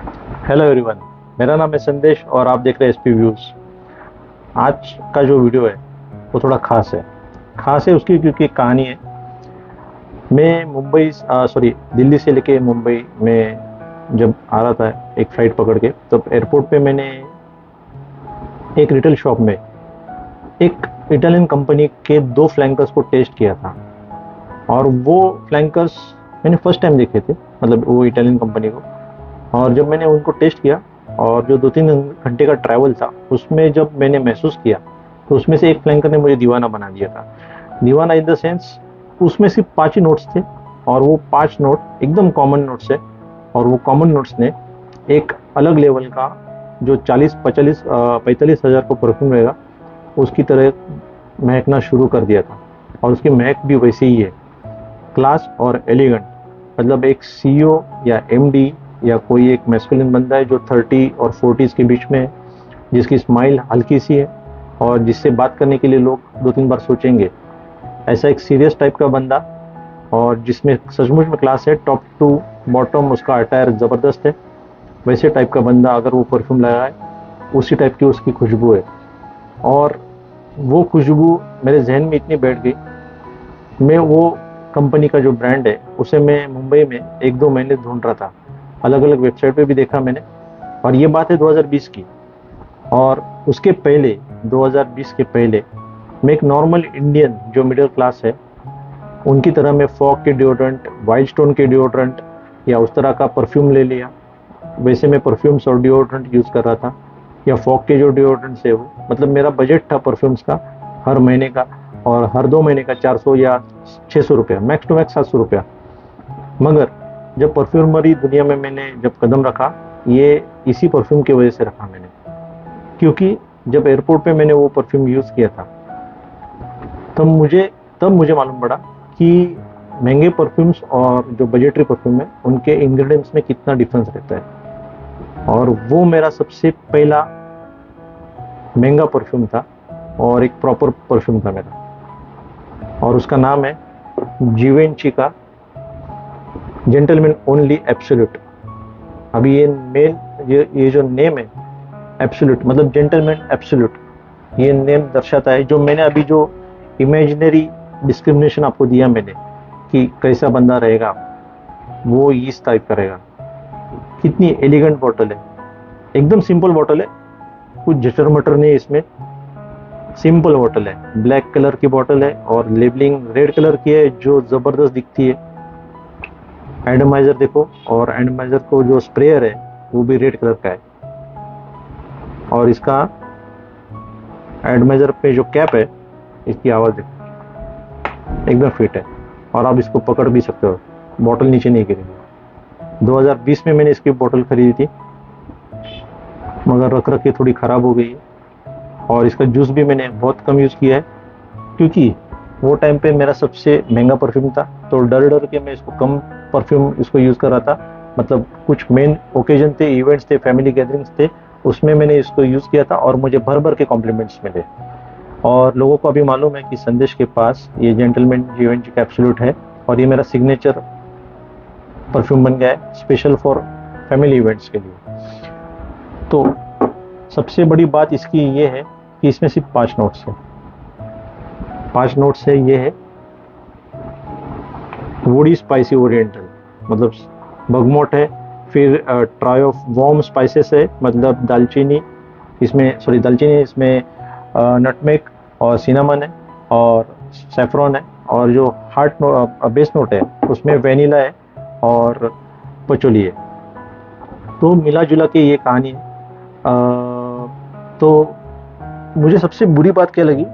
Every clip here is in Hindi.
Hello everyone. मेरा नाम है संदेश और आप देख रहे हैं एसपी व्यूज। आज का जो वीडियो है वो थोड़ा खास है। खास है उसकी क्योंकि एक कहानी है। मैं मुंबई सॉरी दिल्ली से लेके मुंबई में जब आ रहा था एक फ्लाइट पकड़ के, तब एयरपोर्ट पे मैंने एक रिटेल शॉप में एक इटालियन कंपनी के दो फ्लैंकर्स को टेस्ट किया था। और वो फ्लैंकर्स मैंने फर्स्ट टाइम देखे थे, मतलब वो इटालियन कंपनी को। और जब मैंने उनको टेस्ट किया और जो 2-3 घंटे का ट्रैवल था उसमें जब मैंने महसूस किया, तो उसमें से एक फ्लैंकर ने मुझे दीवाना बना दिया था। दीवाना इन द सेंस, उसमें सिर्फ 5 ही नोट्स थे और वो 5 नोट एकदम कॉमन नोट्स है। और वो कॉमन नोट्स ने एक अलग लेवल का जो 40-45 हज़ार का परफ्यूम रहेगा उसकी तरह महकना शुरू कर दिया था। और उसकी महक भी वैसे ही है, क्लास और एलिगेंट। मतलब एक सीईओ या एमडी या कोई एक मैस्कुलिन बंदा है जो 30 और 40s के बीच में है, जिसकी स्माइल हल्की सी है और जिससे बात करने के लिए लोग 2-3 बार सोचेंगे। ऐसा एक सीरियस टाइप का बंदा और जिसमें सचमुच में क्लास है, टॉप टू बॉटम उसका अटायर ज़बरदस्त है। वैसे टाइप का बंदा अगर वो परफ्यूम लगाए, उसी टाइप की उसकी खुशबू है। और वो खुशबू मेरे जहन में इतनी बैठ गई, मैं वो कंपनी का जो ब्रांड है उसे मैं मुंबई में 1-2 महीने ढूंढ रहा था। अलग अलग वेबसाइट पे भी देखा मैंने। और ये बात है 2020 की। और उसके पहले, 2020 के पहले, मैं एक नॉर्मल इंडियन जो मिडिल क्लास है उनकी तरह मैं फॉग के डिओड्रेंट, वाइल्ड स्टोन के डिओड्रेंट या उस तरह का परफ्यूम ले लिया। वैसे मैं परफ्यूम्स और डिओड्रेंट यूज़ कर रहा था, या फॉग के जो डिओड्रेंट्स है वो, मतलब मेरा बजट था परफ्यूम्स का हर महीने का, और हर 2 महीने का 400 या 600 रुपया, मैक्स टू मैक्स 700 रुपया। मगर जब परफ्यूमरी दुनिया में मैंने जब कदम रखा, ये इसी परफ्यूम की वजह से रखा मैंने। क्योंकि जब एयरपोर्ट पे मैंने वो परफ्यूम यूज़ किया था, तब मुझे मालूम पड़ा कि महंगे परफ्यूम्स और जो बजटरी परफ्यूम है उनके इंग्रेडिएंट्स में कितना डिफरेंस रहता है। और वो मेरा सबसे पहला महंगा परफ्यूम था और एक प्रॉपर परफ्यूम था मेरा, और उसका नाम है जीवेंची का जेंटलमैन ओनली एब्सोल्यूट। अभी ये ये जो नेम है एब्सोल्यूट, मतलब जेंटलमैन एब्सोल्यूट, ये नेम दर्शाता है जो मैंने अभी जो इमेजिनरी डिस्क्रिमिनेशन आपको दिया मैंने कि कैसा बंदा रहेगा, वो इस टाइप का रहेगा। कितनी एलिगेंट बॉटल है, एकदम सिंपल बॉटल है, कुछ जटर मटर नहीं इसमें। सिंपल बॉटल है, ब्लैक कलर की बॉटल है और लेबलिंग रेड कलर की है जो जबरदस्त दिखती है। एटमाइजर देखो, और एटमाइजर को जो स्प्रेयर है वो भी रेड कलर का है। और इसका एटमाइजर पे जो कैप है, इसकी आवाज़ देखो, एकदम फिट है। और आप इसको पकड़ भी सकते हो, बॉटल नीचे नहीं गिरेगी। 2020 में मैंने इसकी बॉटल खरीदी थी, मगर रख रख के थोड़ी ख़राब हो गई है। और इसका जूस भी मैंने बहुत कम यूज़ किया है, क्योंकि वो टाइम पे मेरा सबसे महंगा परफ्यूम था, तो डर डर के मैं इसको कम परफ्यूम इसको यूज़ कर रहा था। मतलब कुछ मेन ओकेजन थे, इवेंट्स थे, फैमिली गैदरिंग्स थे, उसमें मैंने इसको यूज़ किया था और मुझे भर भर के कॉम्प्लीमेंट्स मिले। और लोगों को अभी मालूम है कि संदेश के पास ये जेंटलमैन जीवेंची कैप्सूलेट है, और ये मेरा सिग्नेचर परफ्यूम बन गया है स्पेशल फॉर फैमिली इवेंट्स के लिए। तो सबसे बड़ी बात इसकी ये है कि इसमें सिर्फ 5 नोट्स है। 5 नोट्स है, ये है वुडी स्पाइसी ओरिएंटल, मतलब बगमोट है। फिर ट्राई ऑफ वार्म स्पाइसेस है, मतलब दालचीनी इसमें, सॉरी दालचीनी इसमें, नटमेग और सिनामन है और सेफ्रॉन है। और जो हार्ट बेस नोट है उसमें वेनिला है और पचोली है। तो मिला जुला के ये कहानी है। तो मुझे सबसे बुरी बात क्या लगी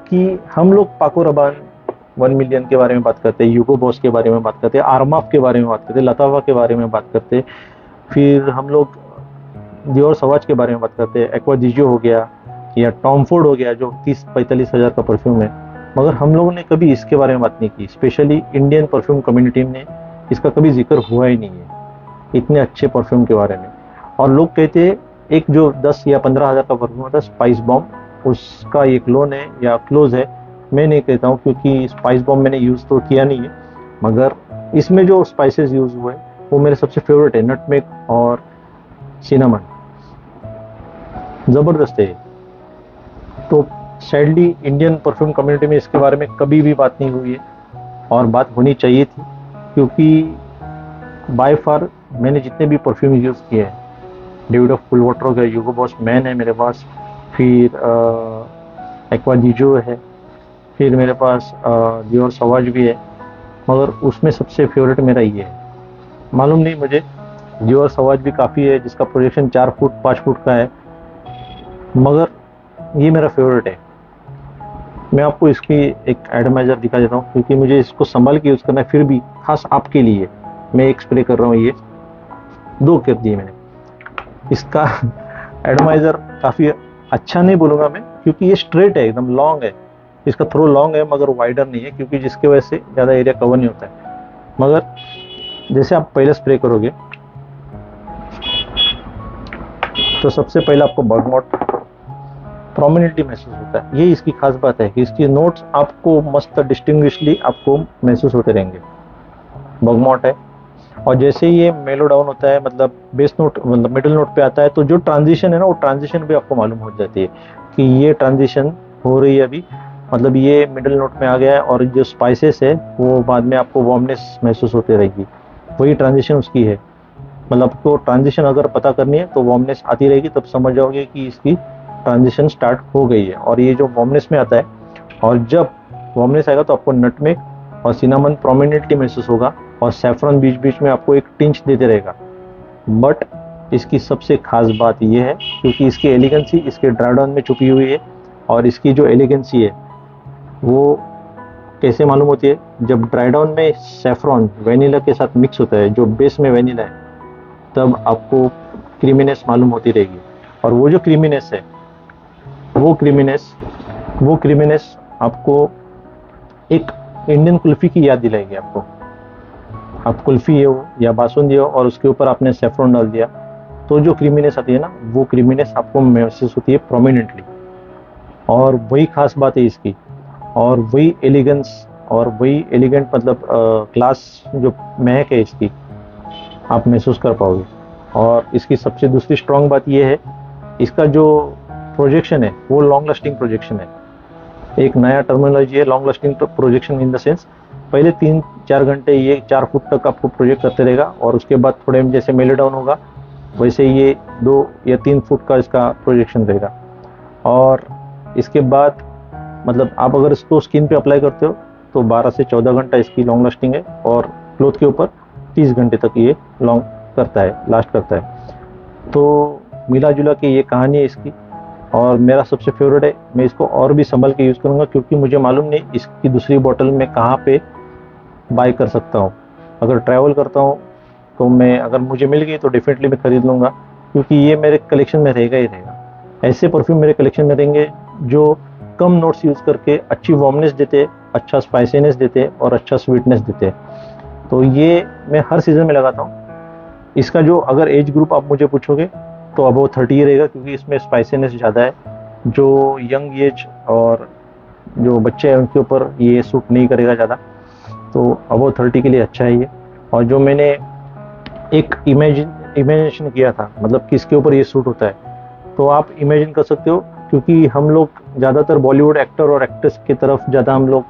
कि हम लोग पाको रबान 1 मिलियन के बारे में बात करते हैं, यूगो बॉस के बारे में बात करते हैं, आरमाफ के बारे में बात करते हैं, लतावा के बारे में बात करते हैं, फिर हम लोग दियोर सवाज के बारे में बात करते हैं, एक्वा डिजियो हो गया या टॉम फोर्ड हो गया जो 30-45 हज़ार का परफ्यूम है। मगर हम लोगों ने कभी इसके बारे में बात नहीं की, स्पेशली इंडियन परफ्यूम कम्युनिटी में इसका कभी जिक्र हुआ ही नहीं है, इतने अच्छे परफ्यूम के बारे में। और लोग कहते हैं एक जो 10 या 15 हज़ार का परफ्यूम होता है स्पाइस बॉम्ब, उसका ये क्लोन है या क्लोज है। मैं नहीं कहता हूँ, क्योंकि स्पाइस बॉम्ब मैंने यूज़ तो किया नहीं है, मगर इसमें जो स्पाइसेस यूज़ हुए वो मेरे सबसे फेवरेट है, नटमेग और सिनेमन, ज़बरदस्त है। तो सैडली इंडियन परफ्यूम कम्युनिटी में इसके बारे में कभी भी बात नहीं हुई है, और बात होनी चाहिए थी, क्योंकि बाय फार मैंने जितने भी परफ्यूम यूज़ किए हैं, डेविड ऑफ कूल वाटर हो गया, यूगो बॉस मैन है मेरे पास, फिर एक्वा दीजो है, फिर मेरे पास दियोर सवाज भी है, मगर उसमें सबसे फेवरेट मेरा ये है। मालूम नहीं मुझे, दियोर सवाज भी काफ़ी है, जिसका प्रोजेक्शन 4 फुट 5 फुट का है, मगर ये मेरा फेवरेट है। मैं आपको इसकी एक एटमाइज़र दिखा देता हूँ, क्योंकि मुझे इसको संभाल के यूज़ करना है, फिर भी खास आपके लिए मैं एक स्प्रे कर रहा हूँ। ये 2 कर दिए मैंने। इसका एटमाइज़र काफ़ी अच्छा नहीं बोलूँगा मैं, क्योंकि ये स्ट्रेट है, एकदम लॉन्ग है, इसका थ्रो लॉन्ग है मगर वाइडर नहीं है, क्योंकि जिसकी वजह से ज़्यादा एरिया कवर नहीं होता है। मगर जैसे आप पहले स्प्रे करोगे तो सबसे पहले आपको बर्गमॉट प्रोमिनेंटली महसूस होता है। ये इसकी खास बात है कि इसकी नोट्स आपको मस्त डिस्टिंग्विशली आपको महसूस होते रहेंगे। बर्गमॉट है, और जैसे ही ये मेलो डाउन होता है, मतलब बेस नोट, मतलब मिडिल नोट पे आता है, तो जो ट्रांजिशन है ना, वो ट्रांजिशन भी आपको मालूम हो जाती है कि ये ट्रांजिशन हो रही है अभी, मतलब ये मिडिल नोट में आ गया है, और जो स्पाइसेस है वो बाद में आपको वार्मनेस महसूस होती रहेगी, वही ट्रांजिशन उसकी है। मतलब आपको ट्रांजिशन अगर पता करनी है तो वार्मनेस आती रहेगी, तब समझ जाओगे कि इसकी ट्रांजिशन स्टार्ट हो गई है। और ये जो वार्मनेस में आता है, और जब वार्मनेस आएगा तो आपको नटमेग और सिनामन प्रोमिनेंटली महसूस होगा, और सैफरन बीच बीच में आपको एक टिंच देते रहेगा। बट इसकी सबसे खास बात यह है, क्योंकि इसकी एलिगेंसी इसके ड्राई में छुपी हुई है, और इसकी जो एलिगेंसी है वो कैसे मालूम होती है, जब ड्राई डाउन में सैफरन वेनिला के साथ मिक्स होता है, जो बेस में वेनिला है, तब आपको क्रीमीनेस मालूम होती रहेगी। और वो जो क्रीमीनेस है, वो क्रीमीनेस आपको एक इंडियन कुल्फी की याद दिलाएगी आपको। आप कुल्फी हो या बासुंदी हो और उसके ऊपर आपने सैफरन डाल दिया, तो जो क्रीमीनेस आती है ना, वो क्रीमीनेस आपको महसूस होती है प्रोमिनेंटली। और वही खास बात है इसकी, और वही एलिगेंस, और वही एलिगेंट, मतलब क्लास जो महक है इसकी, आप महसूस कर पाओगे। और इसकी सबसे दूसरी स्ट्रॉन्ग बात यह है, इसका जो प्रोजेक्शन है वो लॉन्ग लास्टिंग प्रोजेक्शन है। एक नया टर्मिनोलॉजी है long lasting projection, in the sense पहले 3-4 घंटे ये 4 फुट तक आपको प्रोजेक्ट करते रहेगा, और उसके बाद थोड़े जैसे मेले डाउन होगा वैसे ये 2 या 3 फुट का इसका प्रोजेक्शन रहेगा। और इसके बाद मतलब आप अगर इसको स्किन पे अप्लाई करते हो तो 12 से 14 घंटा इसकी लॉन्ग लास्टिंग है, और क्लोथ के ऊपर 30 घंटे तक ये लास्ट करता है। तो मिला जुला के ये कहानी है इसकी, और मेरा सबसे फेवरेट है। मैं इसको और भी संभल के यूज़ करूँगा, क्योंकि मुझे मालूम नहीं इसकी दूसरी बोतल मैं कहाँ पे बाय कर सकता हूँ। अगर ट्रैवल करता हूँ तो मैं, अगर मुझे मिल गई तो डेफिनेटली मैं ख़रीद लूँगा, क्योंकि ये मेरे कलेक्शन में रहेगा ही रहेगा। ऐसे परफ्यूम मेरे कलेक्शन में रहेंगे जो कम नोट्स यूज़ करके अच्छी वार्मनेस देते, अच्छा स्पाइसीनेस देते, और अच्छा स्वीटनेस देते। तो ये मैं हर सीज़न में लगाता हूँ। इसका जो अगर एज ग्रुप आप मुझे पूछोगे तो अबव 30 रहेगा, क्योंकि इसमें स्पाइसीनेस ज़्यादा है। जो यंग एज और जो बच्चे हैं उनके ऊपर ये सूट नहीं करेगा ज़्यादा, तो अबव 30 के लिए अच्छा है ये। और जो मैंने एक इमेजिनेशन किया था, मतलब किसके ऊपर ये सूट होता है, तो आप इमेजिन कर सकते हो, क्योंकि हम लोग ज़्यादातर बॉलीवुड एक्टर और एक्ट्रेस की तरफ ज़्यादा हम लोग,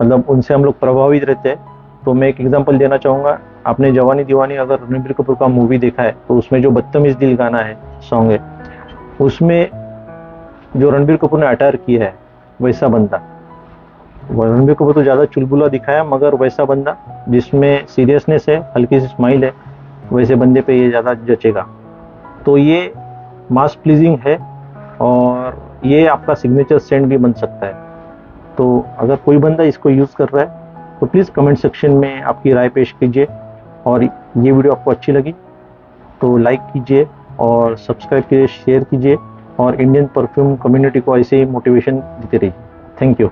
मतलब उनसे हम लोग प्रभावित रहते हैं। तो मैं एक एग्जांपल देना चाहूँगा, आपने जवानी दीवानी अगर रणबीर कपूर का मूवी देखा है, तो उसमें जो बदतमीज दिल गाना है, सॉन्ग है, उसमें जो रणबीर कपूर ने अटायर किया है, वैसा बंदा, रणबीर कपूर तो ज़्यादा चुलबुला दिखाया, मगर वैसा बंदा जिसमें सीरियसनेस है, हल्की सी स्माइल है, वैसे बंदे पे ये ज़्यादा जचेगा। तो ये मास प्लीजिंग है, और ये आपका सिग्नेचर सेंट भी बन सकता है। तो अगर कोई बंदा इसको यूज़ कर रहा है तो प्लीज़ कमेंट सेक्शन में आपकी राय पेश कीजिए। और ये वीडियो आपको अच्छी लगी तो लाइक कीजिए, और सब्सक्राइब कीजिए, शेयर कीजिए, और इंडियन परफ्यूम कम्युनिटी को ऐसे ही मोटिवेशन देते रहिए। Thank you.